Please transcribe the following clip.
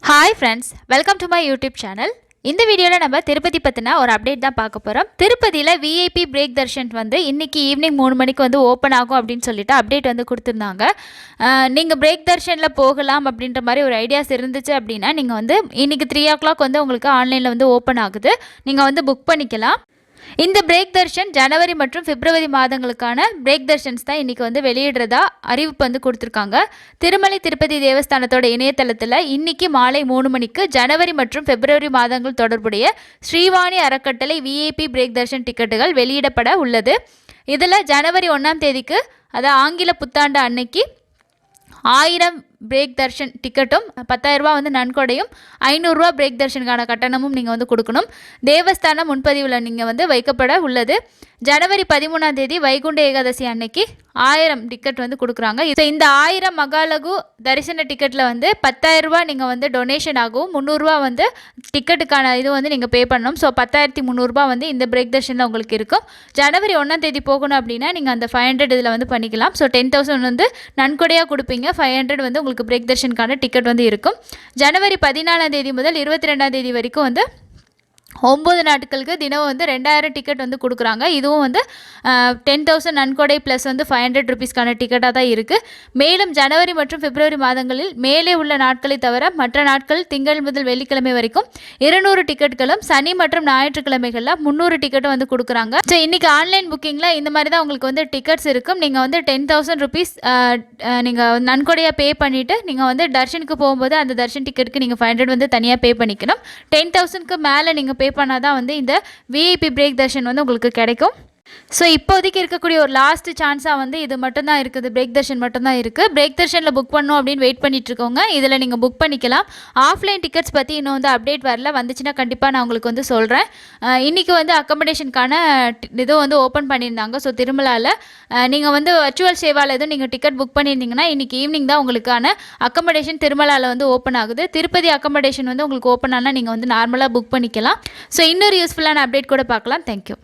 Hi friends, welcome to my YouTube channel. இந்த வீடியோவில் நம்ம திருப்பதி பற்றின ஒரு அப்டேட் தான் பார்க்க போகிறோம். திருப்பதியில் விஐபி பிரேக் தர்ஷன் வந்து இன்றைக்கி ஈவினிங் 3 மணிக்கு வந்து ஓப்பன் ஆகும் அப்படின்னு சொல்லிட்டு அப்டேட் வந்து கொடுத்துருந்தாங்க. நீங்கள் பிரேக் தர்ஷனில் போகலாம் அப்படின்ற மாதிரி ஒரு ஐடியாஸ் இருந்துச்சு அப்படின்னா நீங்கள் வந்து இன்றைக்கி 3 o'clock வந்து உங்களுக்கு ஆன்லைனில் வந்து ஓப்பன் ஆகுது. நீங்கள் வந்து புக் பண்ணிக்கலாம். இந்த பிரேக் தர்ஷன் ஜனவரி மற்றும் பிப்ரவரி மாதங்களுக்கான பிரேக் தர்ஷன்ஸ் தான் இன்றைக்கி வந்து வெளியிடுறதா அறிவிப்பு வந்து கொடுத்துருக்காங்க. திருமலை திருப்பதி தேவஸ்தானத்தோட இணையதளத்தில் இன்றைக்கி மாலை 3 மணிக்கு ஜனவரி மற்றும் பிப்ரவரி மாதங்கள் தொடர்புடைய ஸ்ரீவாணி அறக்கட்டளை விஐபி பிரேக் தர்ஷன் டிக்கெட்டுகள் வெளியிடப்பட உள்ளது. இதில் ஜனவரி 1ஆம் தேதிக்கு அதாவது ஆங்கில புத்தாண்டு அன்னைக்கு 1000 பிரேக் தர்ஷன் டிக்கெட்டும் 10,000 ரூபா வந்து நன்கொடையும் 500 ரூபா பிரேக் தர்ஷனுக்கான கட்டணமும் நீங்கள் வந்து கொடுக்கணும். தேவஸ்தானம் முன்பதிவில் நீங்கள் வந்து வைக்கப்பட உள்ளது. ஜனவரி 13ஆம் தேதி வைகுண்ட ஏகாதசி அன்னைக்கு 1000 டிக்கெட் வந்து கொடுக்குறாங்க. இந்த 1000 மகாலகு தரிசன டிக்கெட்டில் வந்து 10,000 ரூபா நீங்கள் வந்து டொனேஷன் ஆகும். 300 ரூபா வந்து டிக்கெட்டுக்கான இது வந்து நீங்கள் பே பண்ணணும். ஸோ 10,300 ரூபா வந்து இந்த பிரேக் தர்ஷனில் உங்களுக்கு இருக்கும். ஜனவரி 1ஆம் தேதி போகணும் அப்படின்னா நீங்கள் அந்த 500 இதில் வந்து பண்ணிக்கலாம். ஸோ 10,000 வந்து நன்கொடையாக கொடுப்பீங்க. 500 வந்து உங்களுக்கு பிரேக் தர்ஷனுக்கான டிக்கெட் வந்து இருக்கும். ஜனவரி 14ஆம் தேதி முதல் 22ஆம் தேதி வரைக்கும் வந்து 9 நாட்களுக்கு தினம் வந்து 2000 டிக்கெட் வந்து கொடுக்குறாங்க. இதுவும் வந்து 10,000 நன்கொடை ப்ளஸ் வந்து 500 ருபீஸ்க்கான டிக்கெட்டாக தான் இருக்குது. மேலும் ஜனவரி மற்றும் பிப்ரவரி மாதங்களில் மேலே உள்ள நாட்களை தவிர மற்ற நாட்கள் திங்கள் முதல் வெள்ளிக்கிழமை வரைக்கும் 200 டிக்கெட்டுகளும் சனி மற்றும் ஞாயிற்றுக்கிழமைகளில் 300 டிக்கெட்டும் வந்து கொடுக்குறாங்க. ஸோ இன்றைக்கி ஆன்லைன் புக்கிங்கில் இந்த மாதிரி தான் உங்களுக்கு வந்து டிக்கெட்ஸ் இருக்கும். நீங்கள் வந்து 10,000 ருபீஸ் நீங்கள் நன்கொடையாக பே பண்ணிவிட்டு நீங்கள் வந்து தர்ஷனுக்கு போகும்போது அந்த தர்ஷன் டிக்கெட்டுக்கு நீங்கள் 500 வந்து தனியாக பே பண்ணிக்கணும். 10,000க்கு மேலே நீங்கள் பே பண்ணால் தான் வந்து இந்த விஐபி பிரேக் தர்ஷன் வந்து உங்களுக்கு கிடைக்கும். ஸோ இப்போதைக்கு இருக்கக்கூடிய ஒரு லாஸ்ட் சான்ஸாக வந்து இது மட்டும்தான் இருக்குது. பிரேக் தர்ஷன் மட்டும்தான் இருக்குது. பிரேக் தர்ஷனில் புக் பண்ணணும் அப்படின்னு வெயிட் பண்ணிட்டு இருக்கோங்க. இதில் நீங்கள் புக் பண்ணிக்கலாம். ஆஃப்லைன் டிக்கெட்ஸ் பற்றி இன்னும் வந்து அப்டேட் வரல. வந்துச்சுன்னா கண்டிப்பாக நான் உங்களுக்கு வந்து சொல்கிறேன். இன்றைக்கி வந்து அக்கமடேஷனுக்கான இதுவும் வந்து ஓப்பன் பண்ணியிருந்தாங்க. ஸோ திருமலாவில் நீங்கள் வந்து வர்ச்சுவல் சேவாவில் எதுவும் நீங்கள் டிக்கெட் புக் பண்ணியிருந்தீங்கன்னா இன்றைக்கி ஈவினிங் தான் உங்களுக்கான அக்கமடேஷன் திருமலாவில் வந்து ஓப்பன் ஆகுது. திருப்பதி அக்கமடேஷன் வந்து உங்களுக்கு ஓப்பன் ஆனால் நீங்கள் வந்து நார்மலாக புக் பண்ணிக்கலாம். ஸோ இன்னொரு யூஸ்ஃபுல்லான அப்டேட் கூட பார்க்கலாம். தேங்க்யூ.